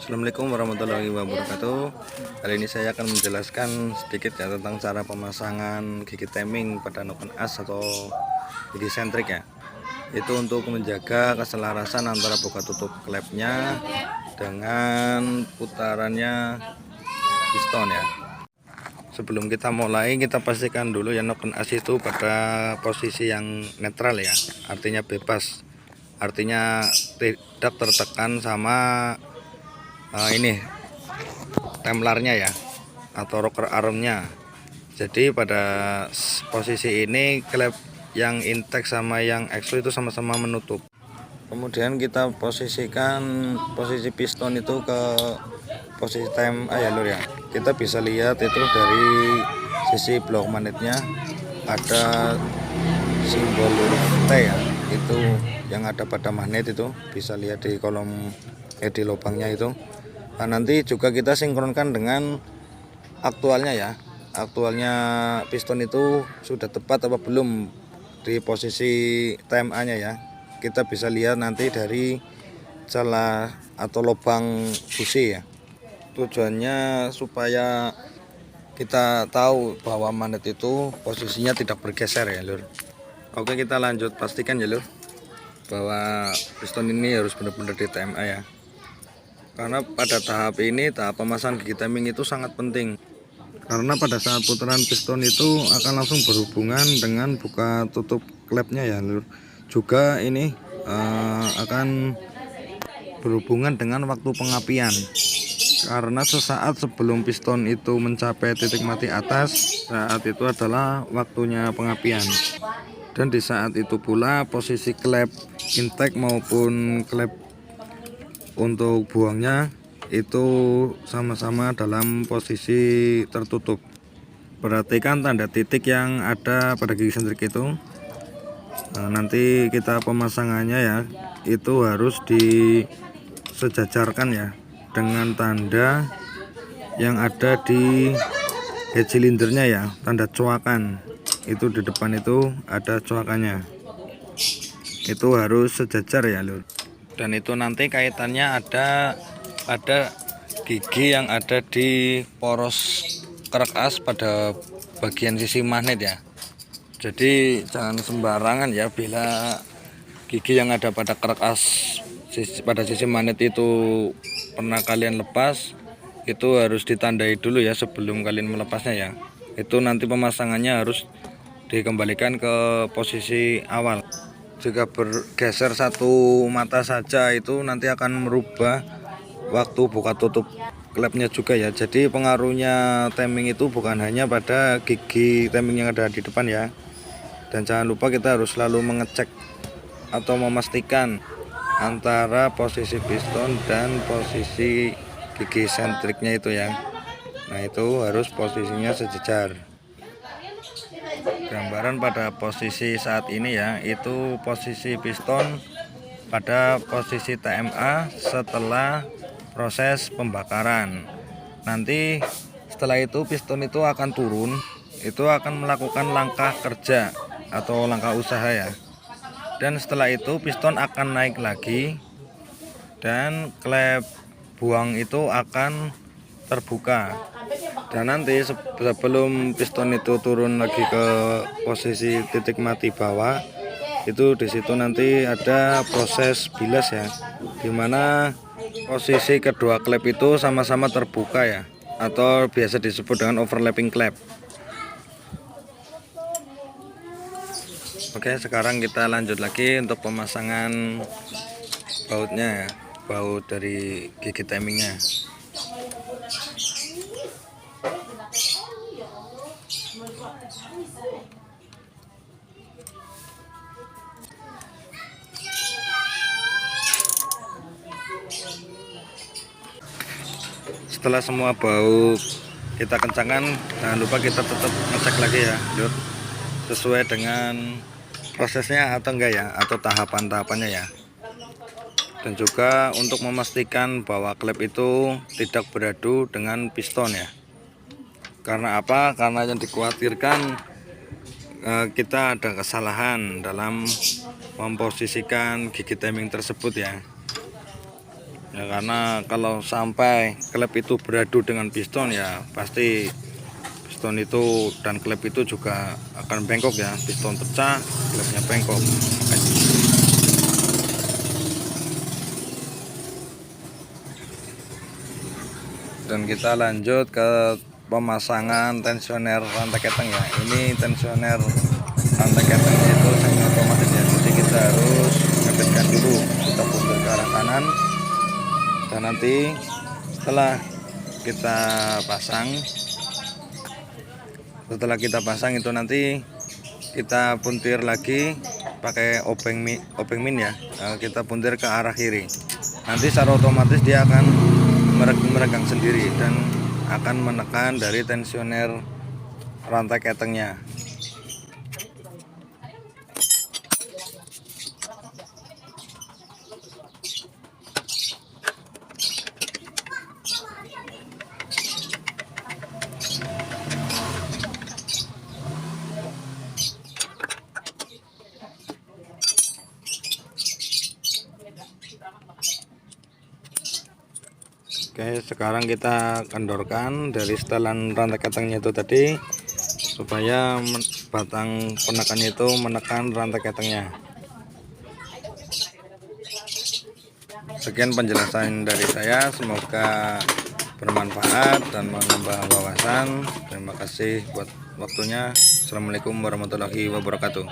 Assalamualaikum warahmatullahi wabarakatuh. Kali ini saya akan menjelaskan sedikit ya tentang cara pemasangan gigi timing pada noken as atau gigi sentrik ya. Itu untuk menjaga keselarasan antara buka tutup klepnya dengan putarannya piston ya. Sebelum kita mulai, kita pastikan dulu ya noken as itu pada posisi yang netral ya, artinya bebas, artinya tidak tertekan sama ini templarnya ya, atau rocker armnya. Jadi pada posisi ini klep yang intake sama yang exo itu sama-sama menutup. Kemudian kita posisikan posisi piston itu ke posisi time ya lur ya. Kita bisa lihat itu dari sisi blok magnetnya ada simbol huruf T ya, itu yang ada pada magnet, itu bisa lihat di kolom di lubangnya itu. Nah, nanti juga kita sinkronkan dengan aktualnya ya, aktualnya piston itu sudah tepat apa belum di posisi TMA nya ya. Kita bisa lihat nanti dari celah atau lubang busi ya. Tujuannya supaya kita tahu bahwa magnet itu posisinya tidak bergeser ya lur. Oke, kita lanjut, pastikan ya lur bahwa piston ini harus benar-benar di TMA ya. Karena pada tahap ini, tahap pemasangan gigi timing itu sangat penting. Karena pada saat putaran piston itu akan langsung berhubungan dengan buka tutup klepnya ya lur. Juga ini akan berhubungan dengan waktu pengapian. Karena sesaat sebelum piston itu mencapai titik mati atas, saat itu adalah waktunya pengapian. Dan di saat itu pula posisi klep intake maupun klep untuk buangnya itu sama-sama dalam posisi tertutup. Perhatikan tanda titik yang ada pada gigi sentrik itu. Nah, nanti kita pemasangannya ya, itu harus disejajarkan ya dengan tanda yang ada di head silindernya ya, tanda coakan. Itu di depan itu ada coakannya. Itu harus sejajar ya lur. Dan itu nanti kaitannya ada pada gigi yang ada di poros kerak as pada bagian sisi magnet ya. Jadi jangan sembarangan ya, bila gigi yang ada pada kerak as pada sisi magnet itu pernah kalian lepas, itu harus ditandai dulu ya sebelum kalian melepasnya ya. Itu nanti pemasangannya harus dikembalikan ke posisi awal. Jika bergeser satu mata saja itu nanti akan merubah waktu buka tutup klepnya juga ya. Jadi pengaruhnya timing itu bukan hanya pada gigi timing yang ada di depan ya. Dan jangan lupa kita harus selalu mengecek atau memastikan antara posisi piston dan posisi gigi sentriknya itu ya. Nah, itu harus posisinya sejajar. Gambaran pada posisi saat ini ya, itu posisi piston pada posisi TMA setelah proses pembakaran. Nanti setelah itu piston itu akan turun, itu akan melakukan langkah kerja atau langkah usaha ya. Dan setelah itu piston akan naik lagi dan klep buang itu akan terbuka. Dan nanti sebelum piston itu turun lagi ke posisi titik mati bawah, itu di situ nanti ada proses bilas ya, dimana posisi kedua klep itu sama-sama terbuka ya, atau biasa disebut dengan overlapping klep. Oke, sekarang kita lanjut lagi untuk pemasangan bautnya ya, baut dari gigi timingnya. Setelah semua baut kita kencangkan, jangan lupa kita tetap ngecek lagi ya lur, sesuai dengan prosesnya atau enggak ya, atau tahapan-tahapannya ya. Dan juga untuk memastikan bahwa klep itu tidak beradu dengan piston ya. Karena apa? Karena yang dikhawatirkan kita ada kesalahan dalam memposisikan gigi timing tersebut ya. Ya, karena kalau sampai klep itu beradu dengan piston ya pasti piston itu dan klep itu juga akan bengkok ya, piston pecah, klepnya bengkok. Dan kita lanjut ke pemasangan tensioner rantai keteng ya. Ini tensioner rantai ketengnya itu semi otomatis ya, jadi kita harus ngetikkan dulu, kita putar ke arah kanan, dan nanti setelah kita pasang itu nanti kita puntir lagi pakai obeng min ya. Kita puntir ke arah kiri, nanti secara otomatis dia akan meregang sendiri dan akan menekan dari tensioner rantai ketengnya. Oke, sekarang kita kendorkan dari setelan rantai ketengnya itu tadi supaya batang penekannya itu menekan rantai ketengnya. Sekian penjelasan dari saya, semoga bermanfaat dan menambah wawasan. Terima kasih buat waktunya. Assalamualaikum warahmatullahi wabarakatuh.